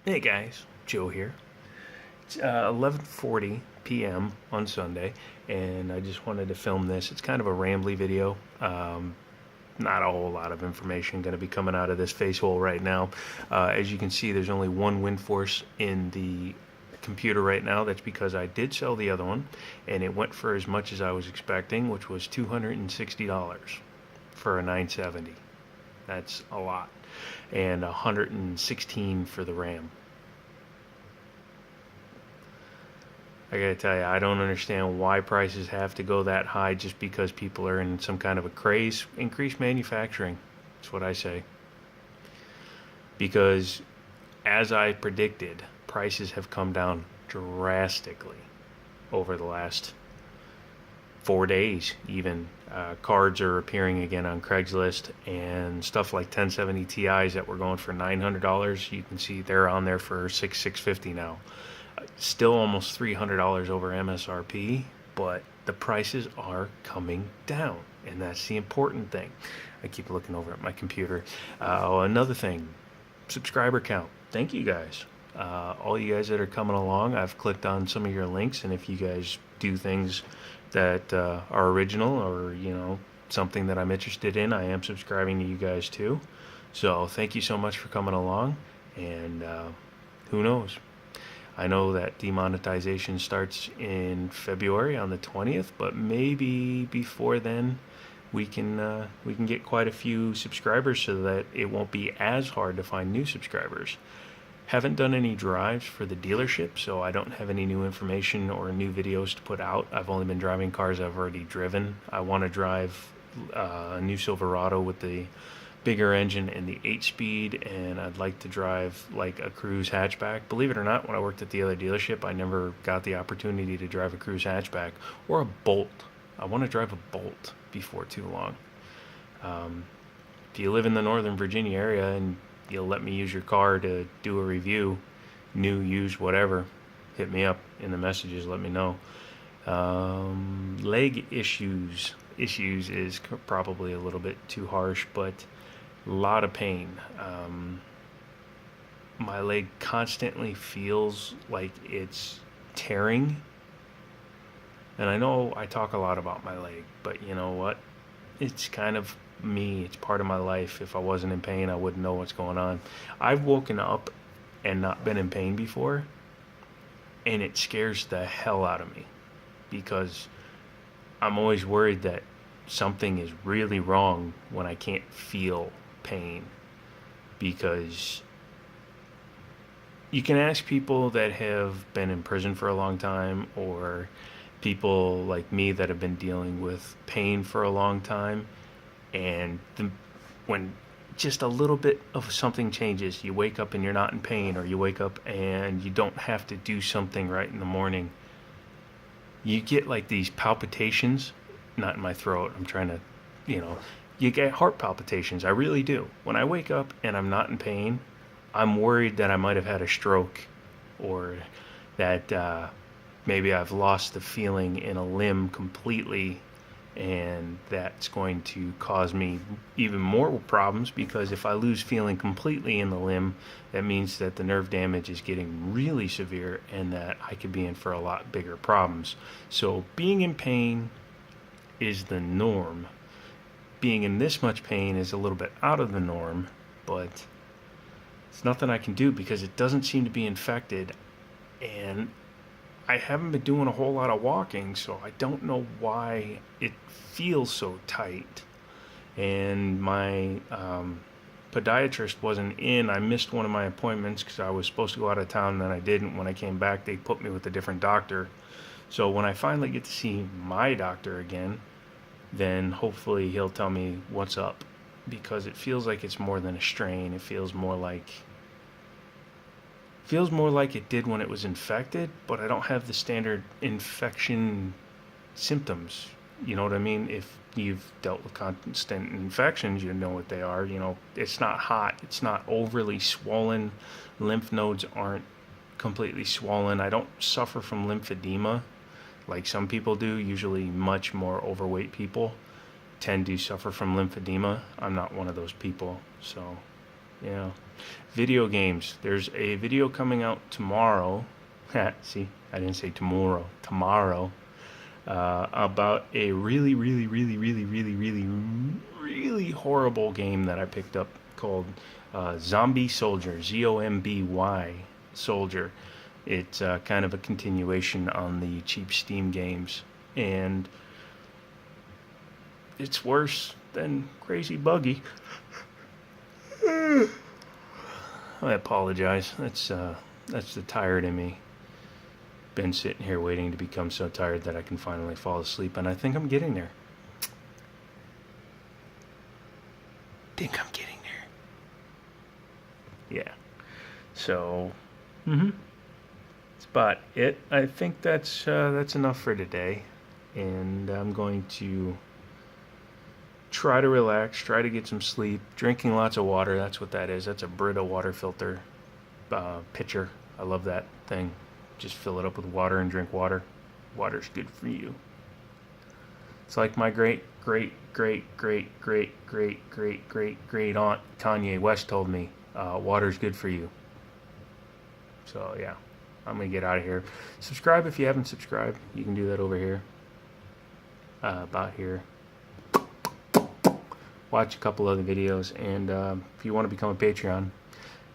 Hey guys, Joe here. It's 11:40 p.m. on Sunday, and I just wanted to film this. It's kind of a rambly video. Not a whole lot of information going to be coming out of this face hole right now. As you can see, there's only one wind force in the computer right now. That's because I did sell the other one, and it went for as much as I was expecting, which was $260 for a 970. That's a lot, and 116 for the RAM. I gotta tell you, I don't understand why prices have to go that high just because people are in some kind of a craze. Increase manufacturing. That's what I say. Because as I predicted, prices have come down drastically over the last 4 days. Even cards are appearing again on Craigslist, and stuff like 1070 Ti's that were going for $900. You can see they're on there for $650 now. Still almost $300 over MSRP, but the prices are coming down, and that's the important thing. I keep looking over at my computer. Another thing, subscriber count. Thank you guys. All you guys that are coming along, I've clicked on some of your links, and if you guys do things that are original or, something that I'm interested in, I am subscribing to you guys too. So thank you so much for coming along, and who knows? I know that demonetization starts in February on the 20th, but maybe before then we can get quite a few subscribers so that it won't be as hard to find new subscribers. Haven't done any drives for the dealership, so I don't have any new information or new videos to put out. I've only been driving cars I've already driven. I want to drive a new Silverado with the bigger engine and the 8-speed, and I'd like to drive like a cruise hatchback. Believe it or not, when I worked at the other dealership, I never got the opportunity to drive a cruise hatchback or a Bolt. I want to drive a Bolt before too long. If you live in the Northern Virginia area and you'll let me use your car to do a review, new, used, whatever, hit me up in the messages, let me know. Leg issues is probably a little bit too harsh, but a lot of pain. My leg constantly feels like it's tearing. And I know I talk a lot about my leg, but you know what? It's kind of me. It's part of my life. If I wasn't in pain, I wouldn't know what's going on. I've woken up and not been in pain before, and it scares the hell out of me because I'm always worried that something is really wrong when I can't feel pain. Because you can ask people that have been in prison for a long time, or people like me that have been dealing with pain for a long time, and when just a little bit of something changes, you wake up and you're not in pain, or you wake up and you don't have to do something right in the morning, you get like these palpitations. Not in my throat, I'm trying to, you get heart palpitations. I really do. When I wake up and I'm not in pain, I'm worried that I might have had a stroke, or that maybe I've lost the feeling in a limb completely, and that's going to cause me even more problems, because if I lose feeling completely in the limb, that means that the nerve damage is getting really severe and that I could be in for a lot bigger problems. So being in pain is the norm. Being in this much pain is a little bit out of the norm, but it's nothing I can do because it doesn't seem to be infected, and I haven't been doing a whole lot of walking, so I don't know why it feels so tight. And my podiatrist wasn't in. I missed one of my appointments because I was supposed to go out of town, and then I didn't. When I came back, they put me with a different doctor. So when I finally get to see my doctor again, then hopefully he'll tell me what's up, because it feels like it's more than a strain. It feels more like it did when it was infected, but I don't have the standard infection symptoms. You know what I mean? If you've dealt with constant infections, you know what they are. It's not hot, it's not overly swollen, lymph nodes aren't completely swollen. I don't suffer from lymphedema like some people do. Usually much more overweight people tend to suffer from lymphedema. I'm not one of those people, so Yeah. Video games. There's a video coming out tomorrow. See, I didn't say tomorrow. Tomorrow. About a really, really, really, really, really, really, really horrible game that I picked up called Zombie Soldier. Zomby Soldier. It's kind of a continuation on the cheap Steam games. And it's worse than Crazy Buggy. I apologize. That's the tired in me. Been sitting here waiting to become so tired that I can finally fall asleep, and I think I'm getting there. Yeah. So, that's about it. I think that's enough for today, and I'm going to try to relax, try to get some sleep, drinking lots of water. That's what that is. That's a Brita water filter pitcher. I love that thing. Just fill it up with water and drink water. Water's good for you. It's like my great aunt Kanye West told me, water's good for you. So yeah, I'm gonna get out of here. Subscribe if you haven't subscribed. You can do that over here. About here. Watch a couple other videos, and if you want to become a Patreon,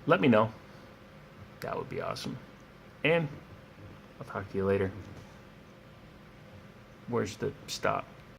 let me know. That would be awesome. And I'll talk to you later. Where's the stop?